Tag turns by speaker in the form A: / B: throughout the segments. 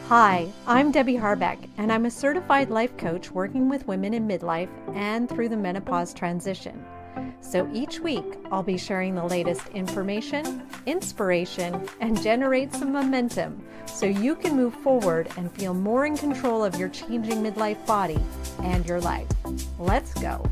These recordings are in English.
A: Hi, I'm Debbie Harbeck, and I'm a certified life coach working with women in midlife and through the menopause transition. So each week, I'll be sharing the latest information, inspiration, and generate some momentum so you can move forward and feel more in control of your changing midlife body and your life. Let's go.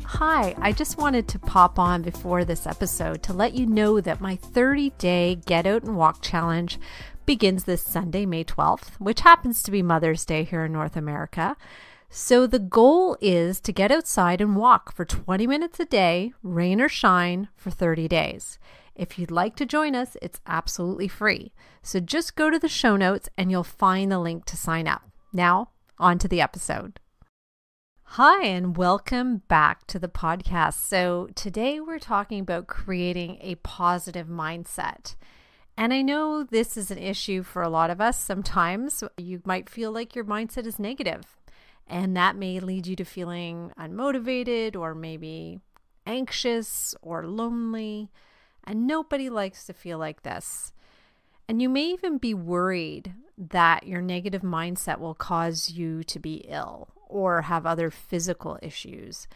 A: Hi, I just wanted to pop on before this episode to let you know that my 30-day Get Out and Walk Challenge begins this Sunday, May 12th, which happens to be Mother's Day here in North America. So the goal is to get outside and walk for 20 minutes a day, rain or shine, for 30 days. If you'd like to join us, it's absolutely free. So just go to the show notes and you'll find the link to sign up. Now, on to the episode. Hi, and welcome back to the podcast. So today we're talking about creating a positive mindset. And I know this is an issue for a lot of us. Sometimes you might feel like your mindset is negative, and that may lead you to feeling unmotivated or maybe anxious or lonely. And nobody likes to feel like this. And you may even be worried that your negative mindset will cause you to be ill or have other physical issues.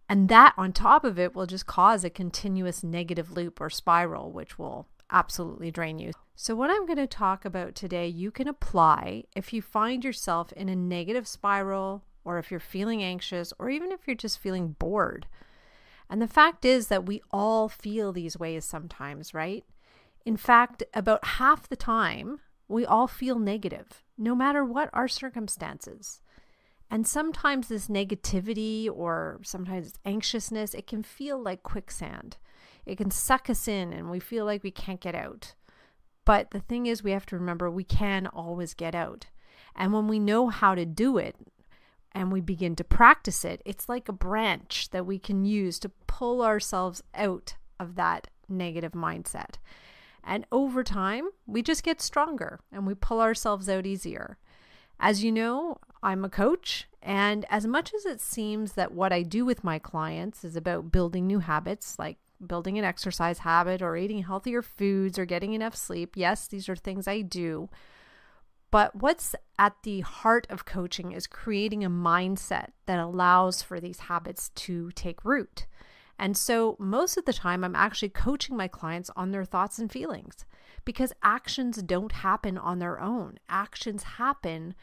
A: And that on top of it will just cause a continuous negative loop or spiral, which will absolutely drain you. So what I'm going to talk about today, you can apply if you find yourself in a negative spiral, or if you're feeling anxious, or even if you're just feeling bored. And the fact is that we all feel these ways sometimes, right? In fact, about half the time, we all feel negative, no matter what our circumstances. And sometimes this negativity or sometimes anxiousness, it can feel like quicksand. It can suck us in and we feel like we can't get out. But the thing is, we have to remember we can always get out. And when we know how to do it and we begin to practice it, it's like a branch that we can use to pull ourselves out of that negative mindset. And over time, we just get stronger and we pull ourselves out easier. As you know, I'm a coach, and as much as it seems that what I do with my clients is about building new habits, like building an exercise habit or eating healthier foods or getting enough sleep, yes, these are things I do. But what's at the heart of coaching is creating a mindset that allows for these habits to take root. And so most of the time, I'm actually coaching my clients on their thoughts and feelings, because actions don't happen on their own. Actions happen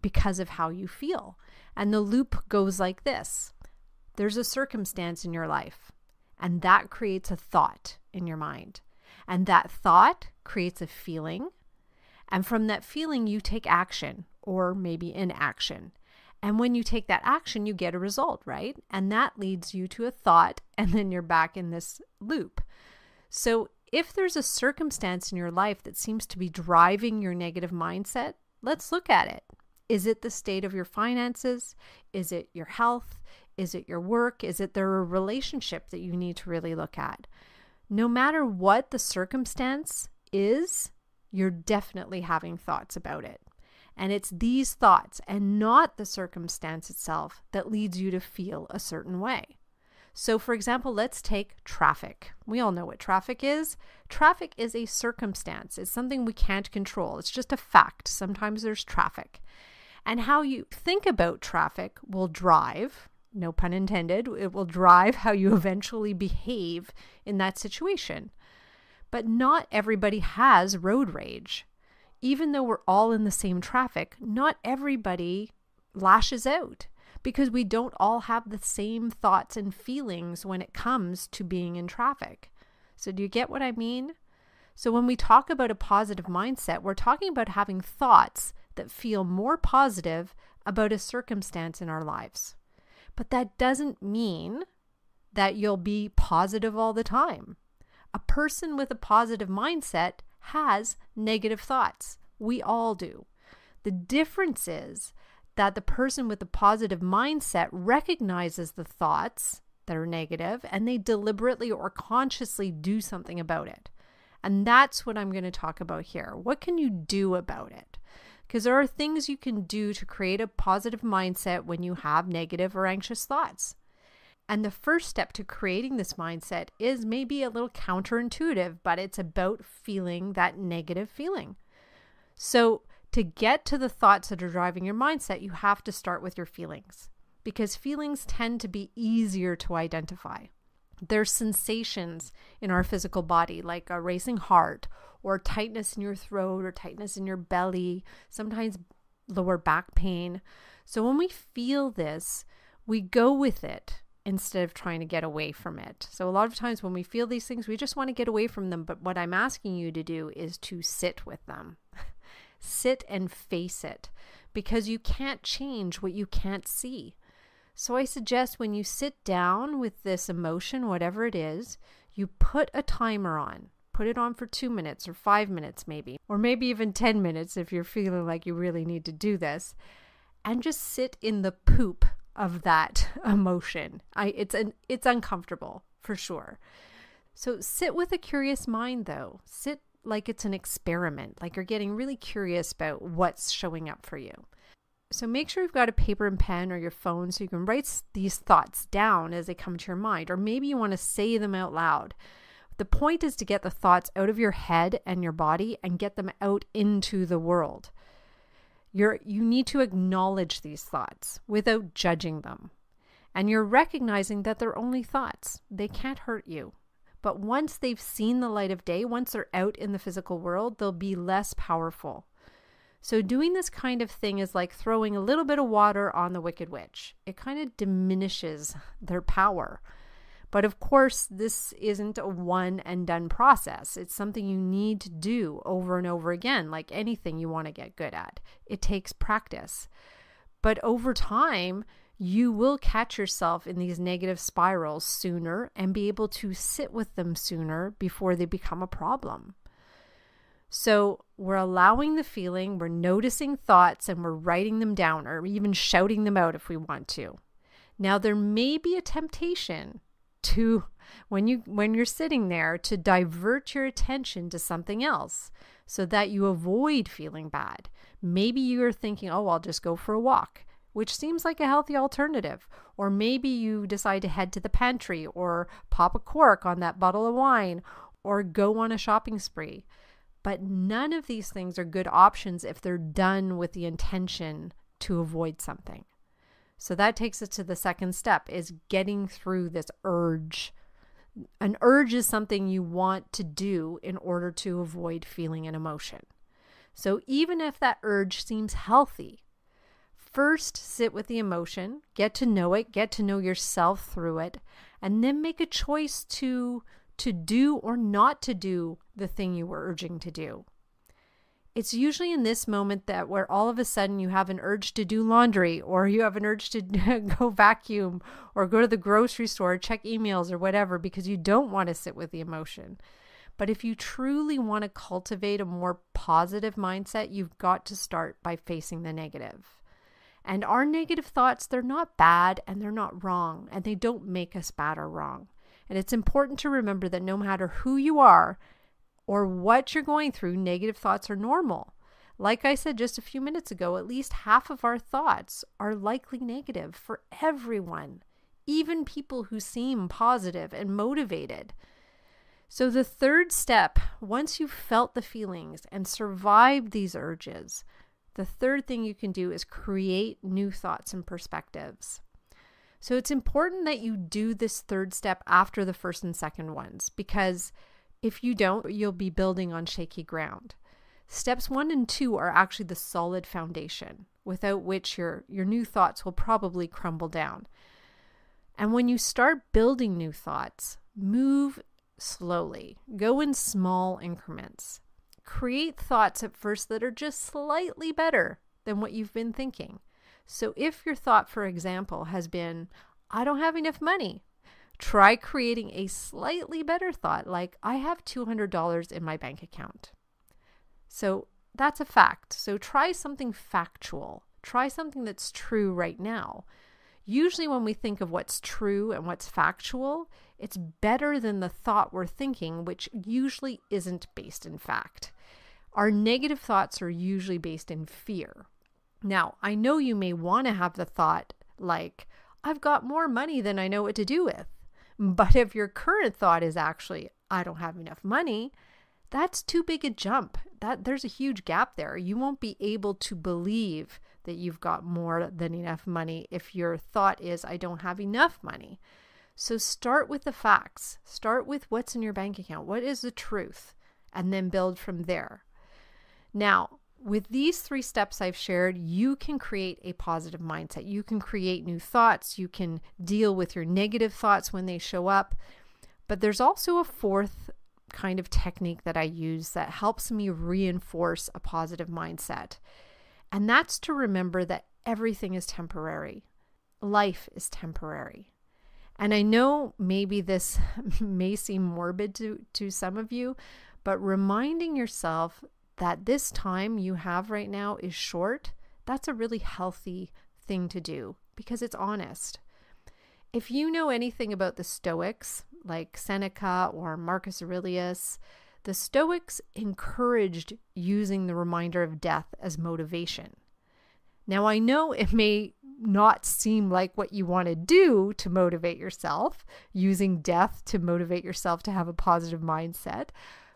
A: because of how you feel. And the loop goes like this. There's a circumstance in your life, and that creates a thought in your mind. And that thought creates a feeling. And from that feeling, you take action, or maybe inaction. And when you take that action, you get a result, right? And that leads you to a thought, and then you're back in this loop. So if there's a circumstance in your life that seems to be driving your negative mindset, let's look at it. Is it the state of your finances? Is it your health? Is it your work? Is it the relationship that you need to really look at? No matter what the circumstance is, you're definitely having thoughts about it. And it's these thoughts and not the circumstance itself that leads you to feel a certain way. So for example, let's take traffic. We all know what traffic is. Traffic is a circumstance. It's something we can't control. It's just a fact. Sometimes there's traffic. And how you think about traffic will drive, no pun intended, it will drive how you eventually behave in that situation. But not everybody has road rage. Even though we're all in the same traffic, not everybody lashes out, because we don't all have the same thoughts and feelings when it comes to being in traffic. So do you get what I mean? So when we talk about a positive mindset, we're talking about having thoughts that feel more positive about a circumstance in our lives. But that doesn't mean that you'll be positive all the time. A person with a positive mindset has negative thoughts. We all do. The difference is that the person with the positive mindset recognizes the thoughts that are negative and they deliberately or consciously do something about it. And that's what I'm going to talk about here. What can you do about it? Because there are things you can do to create a positive mindset when you have negative or anxious thoughts. And the first step to creating this mindset is maybe a little counterintuitive, but it's about feeling that negative feeling. So to get to the thoughts that are driving your mindset, you have to start with your feelings, because feelings tend to be easier to identify. There's sensations in our physical body, like a racing heart or tightness in your throat or tightness in your belly, sometimes lower back pain. So when we feel this, we go with it instead of trying to get away from it. So a lot of times when we feel these things, we just want to get away from them. But what I'm asking you to do is to sit with them. Sit and face it, because you can't change what you can't see. So I suggest when you sit down with this emotion, whatever it is, you put a timer on. Put it on for 2 minutes or 5 minutes maybe, or maybe even 10 minutes if you're feeling like you really need to do this, and just sit in the poop of that emotion. It's uncomfortable for sure. So sit with a curious mind though. Sit like it's an experiment, like you're getting really curious about what's showing up for you. So make sure you've got a paper and pen or your phone so you can write these thoughts down as they come to your mind, or maybe you want to say them out loud. The point is to get the thoughts out of your head and your body and get them out into the world. You need to acknowledge these thoughts without judging them. And you're recognizing that they're only thoughts. They can't hurt you. But once they've seen the light of day, once they're out in the physical world, they'll be less powerful. So doing this kind of thing is like throwing a little bit of water on the Wicked Witch. It kind of diminishes their power. But of course, this isn't a one and done process. It's something you need to do over and over again, like anything you want to get good at. It takes practice. But over time, you will catch yourself in these negative spirals sooner and be able to sit with them sooner before they become a problem. So we're allowing the feeling, we're noticing thoughts, and we're writing them down or even shouting them out if we want to. Now, there may be a temptation to, when you're sitting there, to divert your attention to something else so that you avoid feeling bad. Maybe you're thinking, oh, I'll just go for a walk, which seems like a healthy alternative. Or maybe you decide to head to the pantry or pop a cork on that bottle of wine or go on a shopping spree. But none of these things are good options if they're done with the intention to avoid something. So that takes us to the second step, is getting through this urge. An urge is something you want to do in order to avoid feeling an emotion. So even if that urge seems healthy, first sit with the emotion, get to know it, get to know yourself through it, and then make a choice to do or not to do the thing you were urging to do. It's usually in this moment that where all of a sudden you have an urge to do laundry, or you have an urge to go vacuum or go to the grocery store, check emails or whatever, because you don't want to sit with the emotion. But if you truly want to cultivate a more positive mindset, you've got to start by facing the negative. And our negative thoughts, they're not bad and they're not wrong, and they don't make us bad or wrong. And it's important to remember that no matter who you are or what you're going through, negative thoughts are normal. Like I said just a few minutes ago, at least half of our thoughts are likely negative for everyone, even people who seem positive and motivated. So the third step, once you've felt the feelings and survived these urges, the third thing you can do is create new thoughts and perspectives. So it's important that you do this third step after the first and second ones, because if you don't, you'll be building on shaky ground. Steps 1 and 2 are actually the solid foundation, without which your new thoughts will probably crumble down. And when you start building new thoughts, move slowly. Go in small increments. Create thoughts at first that are just slightly better than what you've been thinking. So if your thought, for example, has been, I don't have enough money, try creating a slightly better thought like, I have $200 in my bank account. So that's a fact. So try something factual. Try something that's true right now. Usually when we think of what's true and what's factual, it's better than the thought we're thinking, which usually isn't based in fact. Our negative thoughts are usually based in fear. Now, I know you may want to have the thought like, I've got more money than I know what to do with. But if your current thought is actually, I don't have enough money, that's too big a jump. There's a huge gap there. You won't be able to believe that you've got more than enough money if your thought is, I don't have enough money. So start with the facts. Start with what's in your bank account. What is the truth? And then build from there. Now, with these 3 steps I've shared, you can create a positive mindset. You can create new thoughts. You can deal with your negative thoughts when they show up. But there's also a 4th kind of technique that I use that helps me reinforce a positive mindset. And that's to remember that everything is temporary. Life is temporary. And I know maybe this may seem morbid to some of you, but reminding yourself that this time you have right now is short, that's a really healthy thing to do because it's honest. If you know anything about the Stoics, like Seneca or Marcus Aurelius, the Stoics encouraged using the reminder of death as motivation. Now, I know it may not seem like what you want to do to motivate yourself, using death to motivate yourself to have a positive mindset,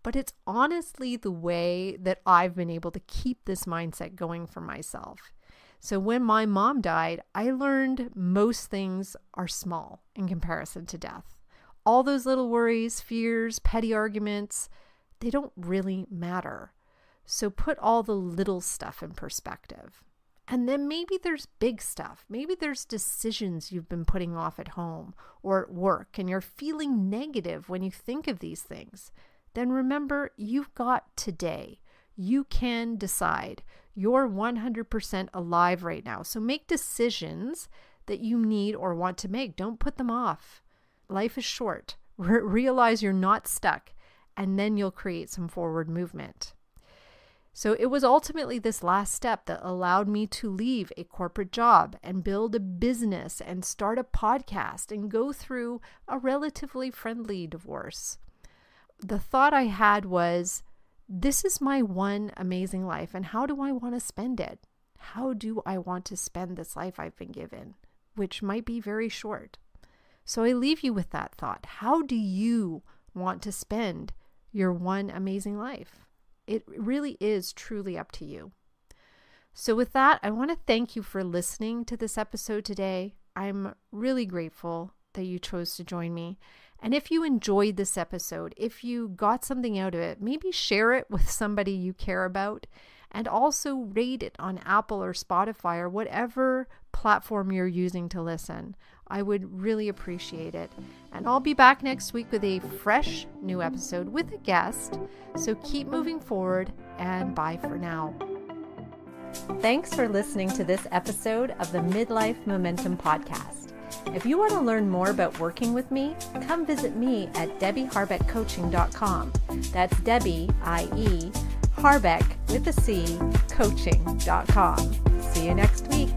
A: but it's honestly the way that I've been able to keep this mindset going for myself. So when my mom died, I learned most things are small in comparison to death. All those little worries, fears, petty arguments, they don't really matter. So put all the little stuff in perspective. And then maybe there's big stuff. Maybe there's decisions you've been putting off at home or at work, and you're feeling negative when you think of these things. Then remember, you've got today. You can decide. You're 100% alive right now. So make decisions that you need or want to make. Don't put them off. Life is short. Realize you're not stuck, and then you'll create some forward movement. So it was ultimately this last step that allowed me to leave a corporate job and build a business and start a podcast and go through a relatively friendly divorce. The thought I had was, this is my one amazing life, and how do I want to spend it? How do I want to spend this life I've been given, which might be very short? So I leave you with that thought. How do you want to spend your one amazing life? It really is truly up to you. So with that, I want to thank you for listening to this episode today. I'm really grateful that you chose to join me. And if you enjoyed this episode, if you got something out of it, maybe share it with somebody you care about, and also rate it on Apple or Spotify or whatever platform you're using to listen. I would really appreciate it. And I'll be back next week with a fresh new episode with a guest. So keep moving forward, and bye for now. Thanks for listening to this episode of the Midlife Momentum Podcast. If you want to learn more about working with me, come visit me at DebbieHarbeckCoaching.com. That's Debbie, I-E, Harbeck with a C, coaching.com. See you next week.